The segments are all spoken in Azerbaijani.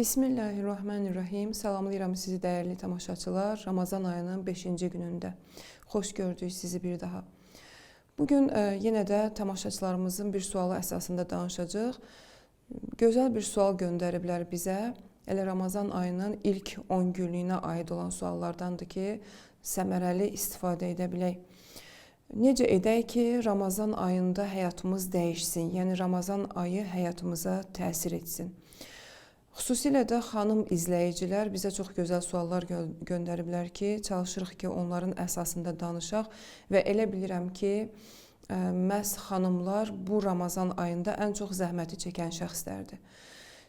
Bismillahirrahmanirrahim. Salamlayıram sizi dəyərli tamaşaçılar. Ramazan ayının 5-ci günündə. Xoş gördük sizi bir daha. Bugün yenə də tamaşaçılarımızın bir sualı əsasında danışacağıq. Gözəl bir sual göndəriblər bizə. Elə Ramazan ayının ilk 10 günlüyünə aid olan suallardandır ki, səmərəli istifadə edə bilək. Necə edək ki, Ramazan ayında həyatımız dəyişsin, yəni Ramazan ayı həyatımıza təsir etsin. Xüsusilə də xanım izləyicilər bizə çox gözəl suallar göndəriblər ki, çalışırıq ki, onların əsasında danışaq və elə bilirəm ki, məhz xanımlar bu Ramazan ayında ən çox zəhməti çəkən şəxslərdir.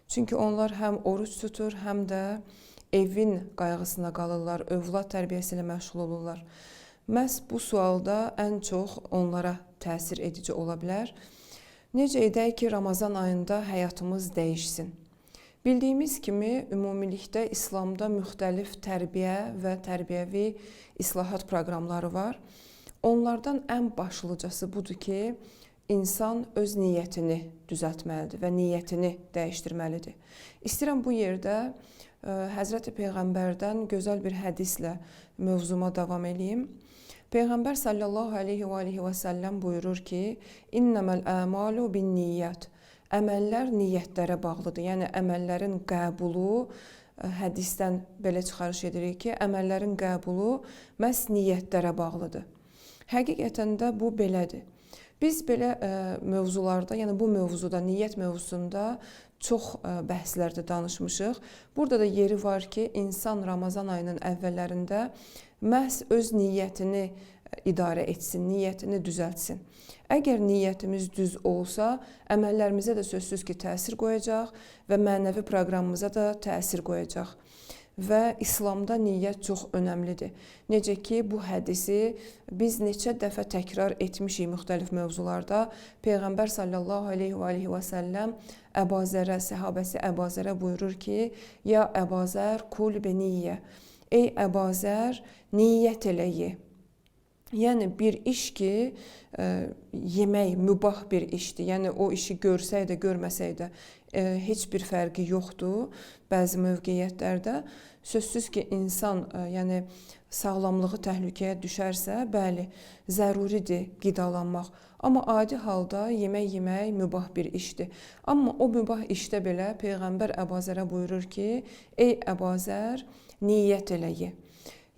Çünki onlar həm oruç tutur, həm də evin qayğısına qalırlar, övlad tərbiyəsi ilə məşğul olurlar. Məhz bu sualda ən çox onlara təsir edici ola bilər. Necə edək ki, Ramazan ayında həyatımız dəyişsin? Bildiyimiz kimi, ümumilikdə İslamda müxtəlif tərbiyə və tərbiyəvi islahat proqramları var. Onlardan ən başlıcası budur ki, insan öz niyyətini düzəltməlidir və niyyətini dəyişdirməlidir. İstəyirəm bu yerdə Həzrəti Peyğəmbərdən gözəl bir hədislə mövzuma davam edeyim. Peyğəmbər sallallahu aleyhi və səlləm buyurur ki, İnnəməl əmalu bin niyyət. Əməllər niyyətlərə bağlıdır. Yəni, əməllərin qəbulu, hədisdən belə çıxarış edirik ki, əməllərin qəbulu məhz niyyətlərə bağlıdır. Həqiqətən də bu belədir. Biz belə mövzularda, yəni bu mövzuda, niyyət mövzusunda çox bəhslərdə danışmışıq. Burada da yeri var ki, insan Ramazan ayının əvvəllərində məhz öz niyyətini idarə etsin, niyyətini düzəltsin. Əgər niyyətimiz düz olsa, əməllərimizə də sözsüz ki, təsir qoyacaq və mənəvi proqramımıza da təsir qoyacaq. Və İslamda niyyət çox önəmlidir. Necə ki, bu hədisi biz neçə dəfə təkrar etmişik müxtəlif mövzularda. Peyğəmbər sallallahu aleyhi və səlləm Əbazərə, səhabəsi Əbazərə buyurur ki, Ya Əbazər, kul be niyyə. Ey Əbazər, niyyət elə ye. Yəni, bir iş ki, yemək mübah bir işdir. Yəni, o işi görsək də, görməsək də heç bir fərqi yoxdur bəzi mövqeyyətlərdə. Sözsüz ki, insan sağlamlığı təhlükəyə düşərsə, bəli, zəruridir qidalanmaq. Amma adi halda yemək yemək mübah bir işdir. Amma o mübah işdə belə Peyğəmbər Əbazərə buyurur ki, ey Əbazər, niyyət elə ye.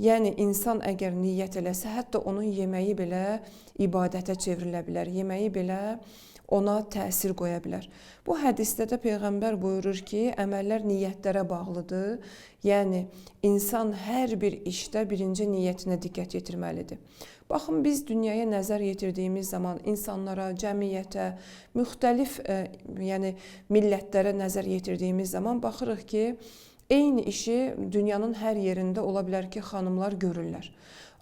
Yəni, insan əgər niyyət eləsə, hətta onun yeməyi belə ibadətə çevrilə bilər, yeməyi belə ona təsir qoya bilər. Bu hədisdə də Peyğəmbər buyurur ki, əməllər niyyətlərə bağlıdır. Yəni, insan hər bir işdə birinci niyyətinə diqqət yetirməlidir. Baxın, biz dünyaya nəzər yetirdiyimiz zaman insanlara, cəmiyyətə, müxtəlif millətlərə nəzər yetirdiyimiz zaman baxırıq ki, eyni işi dünyanın hər yerində ola bilər ki, xanımlar görürlər.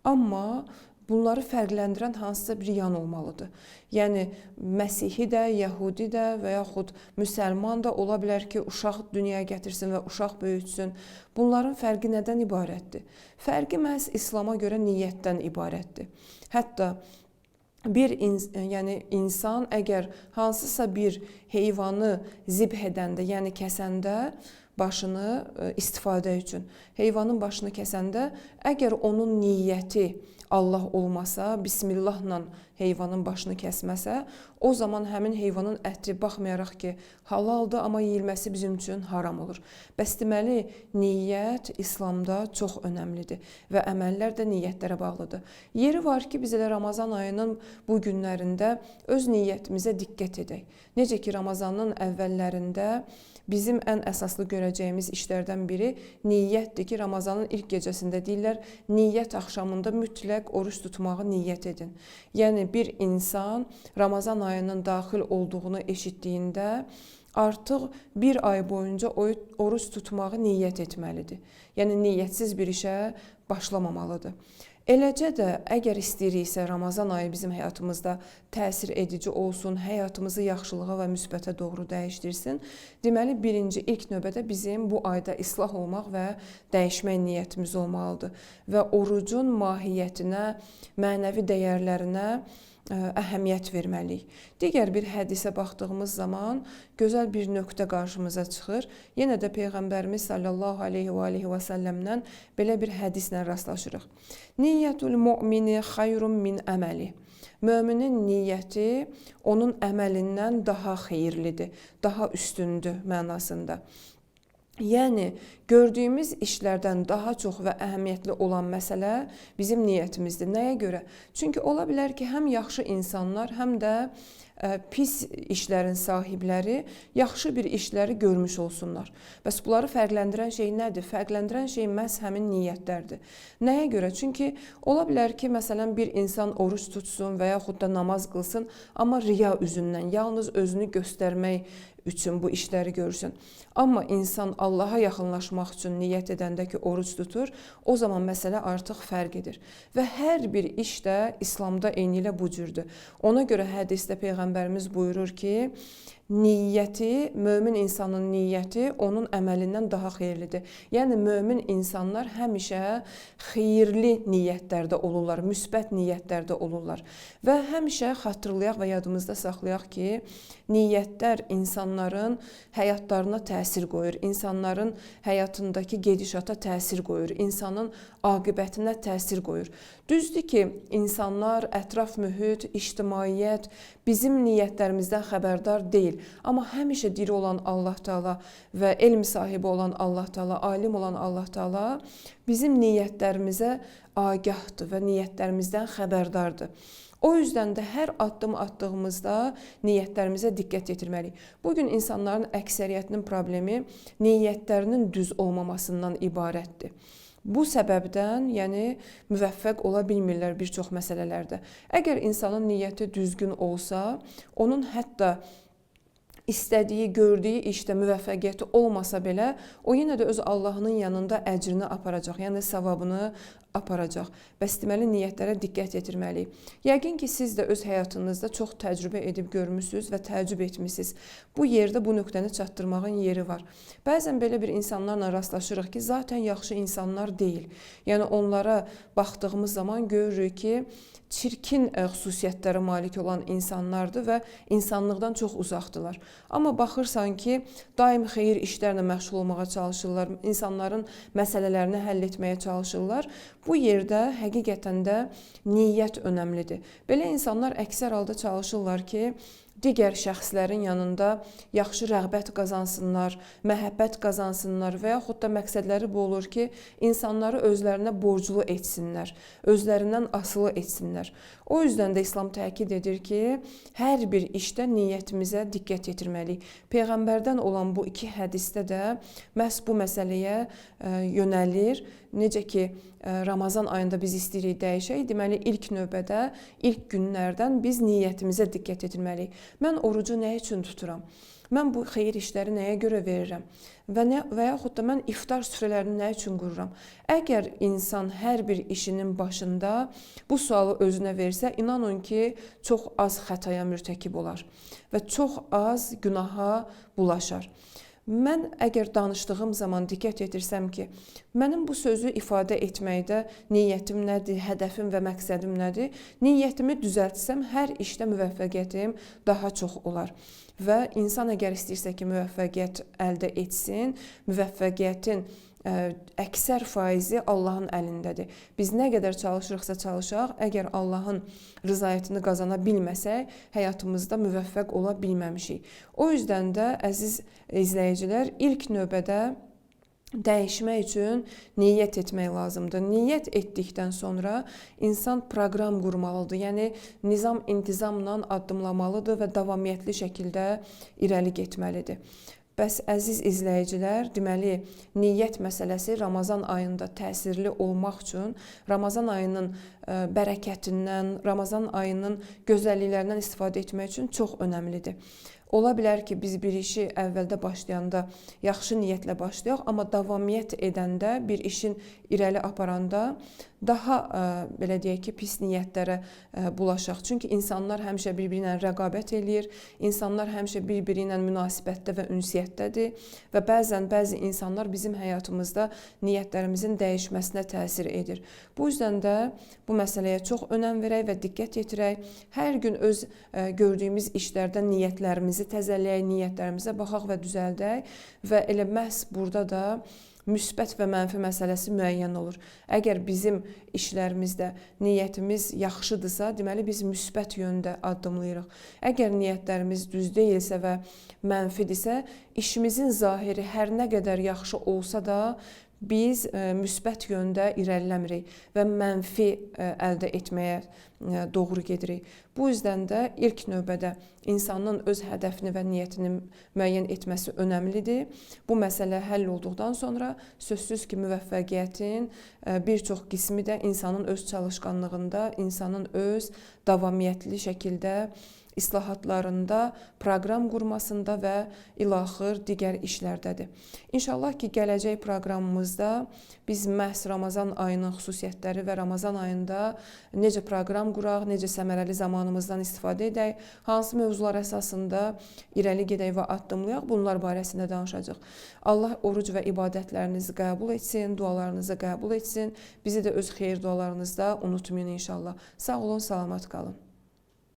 Amma bunları fərqləndirən hansısa bir yan olmalıdır. Yəni, Məsihi də, Yəhudi də və yaxud müsəlman da ola bilər ki, uşaq dünyaya gətirsin və uşaq böyütsün. Bunların fərqi nədən ibarətdir? Fərqi məhz İslama görə niyyətdən ibarətdir. Hətta bir insan əgər hansısa bir heyvanı zibh edəndə, yəni kəsəndə, başını istifadə üçün, heyvanın başını kəsəndə, əgər onun niyyəti Allah olmasa, Bismillahla heyvanın başını kəsməsə, o zaman həmin heyvanın əti baxmayaraq ki, halaldır, amma yeyilməsi bizim üçün haram olur. Bəs deməli, niyyət İslamda çox önəmlidir və əməllər də niyyətlərə bağlıdır. Yeri var ki, biz elə Ramazan ayının bu günlərində öz niyyətimizə diqqət edək. Necə ki, Ramazanın əvvəllərində bizim ən əsaslı görəcəyimiz işlərdən biri niyyətdir ki, Ramazanın ilk gecəsində deyirlər, niyyət axşamında mütləq oruç tutmağı niyyət edin. Yəni, bir insan Ramazan ayının daxil olduğunu eşitdiyində artıq bir ay boyunca oruç tutmağı niyyət etməlidir. Yəni, niyyətsiz bir işə başlamamalıdır. Eləcə də, əgər istəyiriksə Ramazan ayı bizim həyatımızda təsir edici olsun, həyatımızı yaxşılığa və müsbətə doğru dəyişdirsin, deməli, birinci, ilk növbədə bizim bu ayda islah olmaq və dəyişmək niyyətimiz olmalıdır. Və orucun mahiyyətinə, mənəvi dəyərlərinə əhəmiyyət verməliyik. Digər bir hədisə baxdığımız zaman gözəl bir nöqtə qarşımıza çıxır. Yenə də Peyğəmbərimiz sallallahu aleyhi və səlləmdən belə bir hədislə rastlaşırıq. Niyyətul mu'mini xayrun min əməli. Möminin niyyəti onun əməlindən daha xeyirlidir, daha üstündür mənasında. Yəni, gördüyümüz işlərdən daha çox və əhəmiyyətli olan məsələ bizim niyyətimizdir. Nəyə görə? Çünki ola bilər ki, həm yaxşı insanlar, həm də pis işlərin sahibləri yaxşı bir işləri görmüş olsunlar. Bəs bunları fərqləndirən şey nədir? Fərqləndirən şey məhz həmin niyyətlərdir. Nəyə görə? Çünki ola bilər ki, məsələn, bir insan oruç tutsun və yaxud da namaz qılsın, amma riya üzündən, yalnız özünü göstərmək üçün bu işləri görsün. Amma insan Allaha yaxınlaşmaq üçün niyyət edəndə ki, oruç tutur, o zaman məsələ artıq fərq edir. Və hər bir iş də İslamda eynilə bu cürdür. Ona görə hədisdə Peyğəmbərimiz buyurur ki, niyyəti, mömin insanın niyyəti onun əməlindən daha xeyirlidir. Yəni, mömin insanlar həmişə xeyirli niyyətlərdə olurlar, müsbət niyyətlərdə olurlar. Və həmişə xatırlayaq və yadımızda saxlayaq ki, niyyətlər insanların həyatlarına təsir qoyur, insanların həyatındakı gedişata təsir qoyur, insanın aqibətinə təsir qoyur. Düzdür ki, insanlar, ətraf mühit, ictimaiyyət bizim niyyətlərimizdən xəbərdar deyil. Amma həmişə diri olan Allah Taala və elm sahibi olan Allah Taala, alim olan Allah Taala bizim niyyətlərimizə agahdır və niyyətlərimizdən xəbərdardır. O yüzden də hər addım attığımızda niyyətlərimizə diqqət yetirməliyik. Bugün insanların əksəriyyətinin problemi niyyətlərinin düz olmamasından ibarətdir. Bu səbəbdən, yəni müvəffəq ola bilmirlər bir çox məsələlərdə. Əgər insanın niyyəti düzgün olsa, onun hətta istədiyi, gördüyü işdə müvəffəqiyyəti olmasa belə, o yenə də öz Allahının yanında əcrini aparacaq, yəni savabını aparacaq. Bəs deməli, niyyətlərə diqqət yetirməliyik. Yəqin ki, siz də öz həyatınızda çox təcrübə edib görmüsünüz və təəccüb etmişsiniz. Bu yerdə bu nöqtəni çatdırmağın yeri var. Bəzən belə bir insanlarla rastlaşırıq ki, zaten yaxşı insanlar deyil. Yəni, onlara baxdığımız zaman görürük ki, çirkin xüsusiyyətlərə malik olan insanlardır və insanlıqdan çox uzaqdılar. Amma baxırsan ki, daim xeyir işlərlə məşğul olmağa çalışırlar, insanların məsələlərini həll etməyə çalışırlar. Bu yerdə həqiqətən də niyyət önəmlidir. Belə insanlar əksər halda çalışırlar ki, digər şəxslərin yanında yaxşı rəğbət qazansınlar, məhəbbət qazansınlar və yaxud da məqsədləri bu olur ki, insanları özlərinə borclu etsinlər, özlərindən asılı etsinlər. O yüzden də İslam təkid edir ki, hər bir işdə niyyətimizə diqqət yetirməliyik. Peyğəmbərdən olan bu iki hədisdə də məhz bu məsələyə yönəlir. Necə ki, Ramazan ayında biz istəyirik dəyişək, deməli ilk növbədə, ilk günlərdən biz niyyətimizə diqqət etməliyik. Mən orucu nə üçün tuturam? Mən bu xeyir işləri nəyə görə verirəm? Və yaxud da mən iftar süfrələrini nə üçün qururam? Əgər insan hər bir işinin başında bu sualı özünə versə, inanın ki, çox az xətaya mürtəkib olar və çox az günaha bulaşar. Mən əgər danışdığım zaman diqqət yetirsəm ki, mənim bu sözü ifadə etməkdə niyyətim nədir, hədəfim və məqsədim nədir? Niyyətimi düzəltsəm, hər işdə müvəffəqiyyətim daha çox olar. Və insan əgər istəyirsə ki, müvəffəqiyyət əldə etsin, müvəffəqiyyətin əksər faizi Allahın əlindədir. Biz nə qədər çalışırıqsa çalışaq, əgər Allahın rızayətini qazana bilməsək, həyatımızda müvəffəq ola bilməmişik. O yüzden də, əziz izləyicilər, ilk növbədə dəyişmək üçün niyyət etmək lazımdır. Niyyət etdikdən sonra insan proqram qurmalıdır. Yəni, nizam-intizamla addımlamalıdır və davamiyyətli şəkildə irəli getməlidir. Bəs əziz izləyicilər, deməli, niyyət məsələsi Ramazan ayında təsirli olmaq üçün, Ramazan ayının bərəkətindən, Ramazan ayının gözəlliklərindən istifadə etmək üçün çox önəmlidir. Ola bilər ki, biz bir işi əvvəldə başlayanda yaxşı niyyətlə başlayaq, amma davamiyyət edəndə, bir işin irəli aparanda daha belə deyək ki, pis niyyətlərə bulaşaq. Çünki insanlar həmişə bir-biri ilə rəqabət eləyir, insanlar həmişə bir-biri ilə münasibətdə və ünsiyyətdədir və bəzən bəzi insanlar bizim həyatımızda niyyətlərimizin dəyişməsinə təsir edir. Bu yüzden də bu məsələyə çox önəm verək və diqqət yetirək. Hər gün öz gördüyümüz işlərdə niyyətlərimizi təzələyək, niyyətlərimizə baxaq və düzəldək və elə məhz burada da müsbət və mənfi məsələsi müəyyən olur. Əgər bizim işlərimizdə niyyətimiz yaxşıdırsa, deməli biz müsbət yöndə addımlayırıq. Əgər niyyətlərimiz düz deyilsə və mənfidirsə, işimizin zahiri hər nə qədər yaxşı olsa da, biz müsbət yöndə irəliləmirik və mənfi əldə etməyə doğru gedirik. Bu yüzden də ilk növbədə insanın öz hədəfini və niyyətini müəyyən etməsi önəmlidir. Bu məsələ həll olduqdan sonra sözsüz ki, müvəffəqiyyətin bir çox qismi də insanın öz çalışqanlığında, insanın öz davamiyyətli şəkildə islahatlarında, proqram qurmasında və ilaxır digər işlərdədir. İnşallah ki, gələcək proqramımızda biz məhz Ramazan ayının xüsusiyyətləri və Ramazan ayında necə proqram quraq, necə səmərəli zamanımızdan istifadə edək, hansı mövzular əsasında irəli gedək və addımlayaq, bunlar barəsində danışacaq. Allah oruc və ibadətlərinizi qəbul etsin, dualarınızı qəbul etsin, bizi də öz xeyir dualarınızda unutmayın inşallah. Sağ olun, salamat qalın.